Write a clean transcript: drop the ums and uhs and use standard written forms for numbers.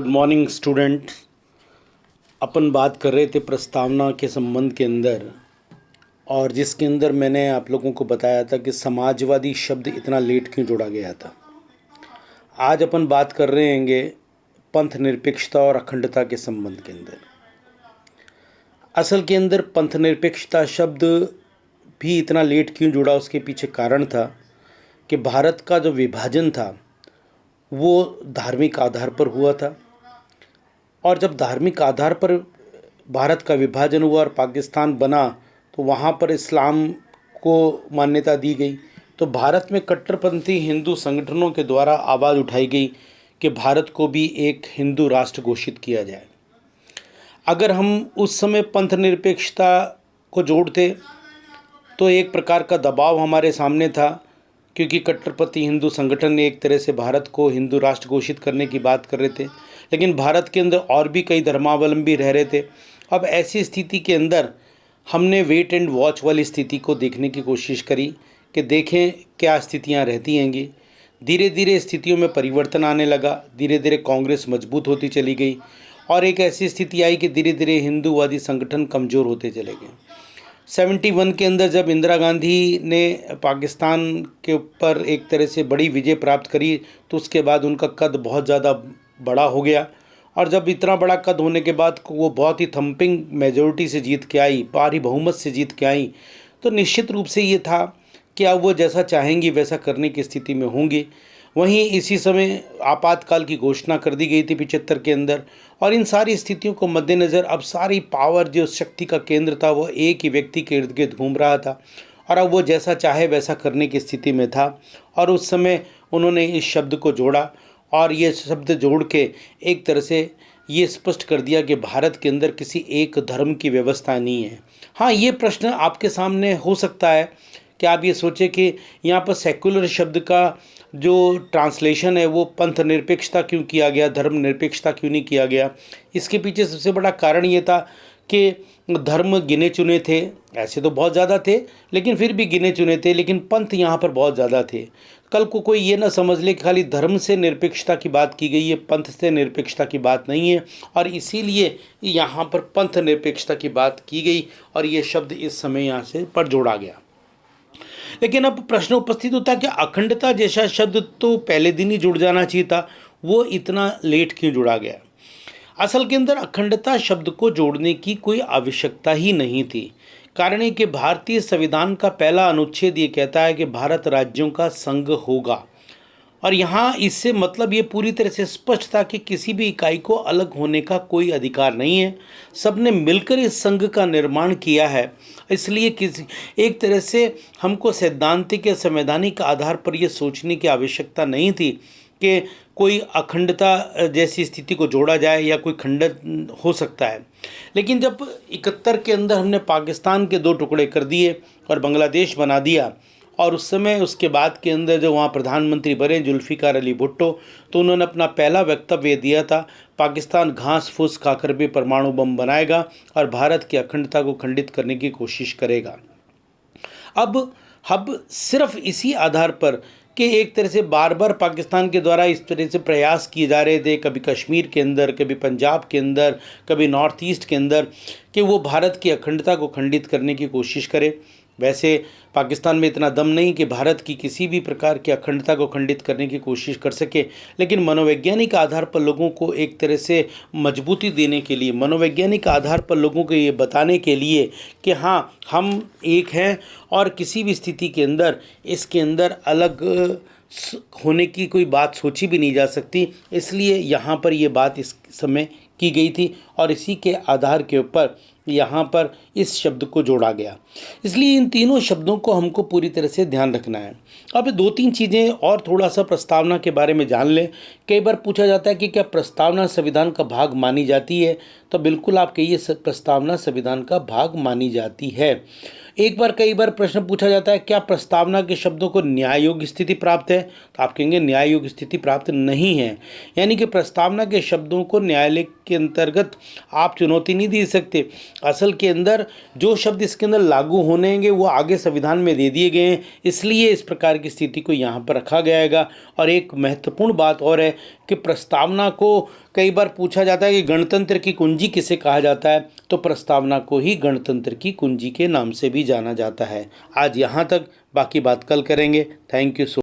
Good morning student. अपन बात कर रहे थे प्रस्तावना के संबंध के अंदर, और जिसके अंदर मैंने आप लोगों को बताया था कि समाजवादी शब्द इतना लेट क्यों जोड़ा गया था। आज अपन बात कर रहे हैंगे पंथ निरपेक्षता और अखंडता के संबंध के अंदर। असल के अंदर पंथ निरपेक्षता शब्द भी इतना लेट क्यों जुड़ा, उसके पीछे कारण था कि भारत का जो विभाजन था वो धार्मिक आधार पर हुआ था, और जब धार्मिक आधार पर भारत का विभाजन हुआ और पाकिस्तान बना तो वहाँ पर इस्लाम को मान्यता दी गई। तो भारत में कट्टरपंथी हिंदू संगठनों के द्वारा आवाज़ उठाई गई कि भारत को भी एक हिंदू राष्ट्र घोषित किया जाए। अगर हम उस समय पंथ निरपेक्षता को जोड़ते तो एक प्रकार का दबाव हमारे सामने था, क्योंकि कट्टरपंथी हिंदू संगठन ने एक तरह से भारत को हिंदू राष्ट्र घोषित करने की बात कर रहे थे, लेकिन भारत के अंदर और भी कई धर्मावलंबी रह रहे थे। अब ऐसी स्थिति के अंदर हमने वेट एंड वॉच वाली स्थिति को देखने की कोशिश करी कि देखें क्या स्थितियां रहती हैंगी। धीरे धीरे स्थितियों में परिवर्तन आने लगा, धीरे धीरे कांग्रेस मजबूत होती चली गई और एक ऐसी स्थिति आई कि धीरे धीरे हिंदूवादी संगठन कमज़ोर होते चले गए। 71 के अंदर जब इंदिरा गांधी ने पाकिस्तान के ऊपर एक तरह से बड़ी विजय प्राप्त करी तो उसके बाद उनका कद बहुत ज़्यादा बड़ा हो गया, और जब इतना बड़ा कद होने के बाद वो बहुत ही थम्पिंग मेजोरिटी से जीत के आई, भारी बहुमत से जीत के आई, तो निश्चित रूप से ये था कि अब वो जैसा चाहेंगी वैसा करने की स्थिति में होंगी। वहीं इसी समय आपातकाल की घोषणा कर दी गई थी 75 के अंदर, और इन सारी स्थितियों को मद्देनज़र अब सारी पावर जो शक्ति का केंद्र था वो एक ही व्यक्ति के इर्द गिर्द घूम रहा था, और अब वो जैसा चाहे वैसा करने की स्थिति में था। और उस समय उन्होंने इस शब्द को जोड़ा, और ये शब्द जोड़ के एक तरह से ये स्पष्ट कर दिया कि भारत के अंदर किसी एक धर्म की व्यवस्था नहीं है। हाँ, ये प्रश्न आपके सामने हो सकता है कि आप ये सोचें कि यहाँ पर सेक्युलर शब्द का जो ट्रांसलेशन है वो पंथ निरपेक्षता क्यों किया गया, धर्म निरपेक्षता क्यों नहीं किया गया। इसके पीछे सबसे बड़ा कारण ये था कि धर्म गिने चुने थे, ऐसे तो बहुत ज़्यादा थे लेकिन फिर भी गिने चुने थे, लेकिन पंथ यहाँ पर बहुत ज़्यादा थे। कल को कोई ये ना समझ ले कि खाली धर्म से निरपेक्षता की बात की गई है, पंथ से निरपेक्षता की बात नहीं है, और इसीलिए यहाँ पर पंथ निरपेक्षता की बात की गई और ये शब्द इस समय यहाँ से पर जोड़ा गया। लेकिन अब प्रश्न उपस्थित होता है कि अखंडता जैसा शब्द तो पहले दिन ही जुड़ जाना चाहिए था, वो इतना लेट क्यों जुड़ा गया। असल के अंदर अखंडता शब्द को जोड़ने की कोई आवश्यकता ही नहीं थी। कारण है कि भारतीय संविधान का पहला अनुच्छेद ये कहता है कि भारत राज्यों का संघ होगा, और यहाँ इससे मतलब ये पूरी तरह से स्पष्ट था कि किसी भी इकाई को अलग होने का कोई अधिकार नहीं है। सबने मिलकर इस संघ का निर्माण किया है, इसलिए किसी एक तरह से हमको सैद्धांतिक या संवैधानिक आधार पर यह सोचने की आवश्यकता नहीं थी कि कोई अखंडता जैसी स्थिति को जोड़ा जाए या कोई खंडन हो सकता है। लेकिन जब 71 के अंदर हमने पाकिस्तान के 2 टुकड़े कर दिए और बांग्लादेश बना दिया, और उस समय उसके बाद के अंदर जो वहाँ प्रधानमंत्री बने जुल्फ़िकार अली भुट्टो, तो उन्होंने अपना पहला वक्तव्य दिया था पाकिस्तान घास फूस खाकर भी परमाणु बम बनाएगा और भारत की अखंडता को खंडित करने की कोशिश करेगा। अब सिर्फ इसी आधार पर कि एक तरह से बार बार पाकिस्तान के द्वारा इस तरह से प्रयास किए जा रहे थे, कभी कश्मीर के अंदर, कभी पंजाब के अंदर, कभी नॉर्थ ईस्ट के अंदर, कि वो भारत की अखंडता को खंडित करने की कोशिश करे। वैसे पाकिस्तान में इतना दम नहीं कि भारत की किसी भी प्रकार की अखंडता को खंडित करने की कोशिश कर सके, लेकिन मनोवैज्ञानिक आधार पर लोगों को एक तरह से मजबूती देने के लिए, मनोवैज्ञानिक आधार पर लोगों को ये बताने के लिए कि हाँ हम एक हैं और किसी भी स्थिति के अंदर इसके अंदर अलग होने की कोई बात सोची भी नहीं जा सकती, इसलिए यहाँ पर ये बात इस समय की गई थी और इसी के आधार के ऊपर यहाँ पर इस शब्द को जोड़ा गया। इसलिए इन तीनों शब्दों को हमको पूरी तरह से ध्यान रखना है। अब 2-3 चीज़ें और थोड़ा सा प्रस्तावना के बारे में जान लें। कई बार पूछा जाता है कि क्या प्रस्तावना संविधान का भाग मानी जाती है, तो बिल्कुल आप कहिए प्रस्तावना संविधान का भाग मानी जाती है। कई बार प्रश्न पूछा जाता है क्या प्रस्तावना के शब्दों को न्याय योग्य स्थिति प्राप्त है, तो आप कहेंगे न्याय योग्य स्थिति प्राप्त नहीं है, यानी कि प्रस्तावना के शब्दों को न्यायालय के अंतर्गत आप चुनौती नहीं दे सकते। असल के अंदर जो शब्द इसके अंदर लागू होने हैं वो आगे संविधान में दे दिए गए हैं, इसलिए इस प्रकार की स्थिति को यहाँ पर रखा गया। और एक महत्वपूर्ण बात और है कि प्रस्तावना को कई बार पूछा जाता है कि गणतंत्र की कुंजी किसे कहा जाता है, तो प्रस्तावना को ही गणतंत्र की कुंजी के नाम से भी जाना जाता है। आज यहाँ तक, बाकी बात कल करेंगे। Thank you so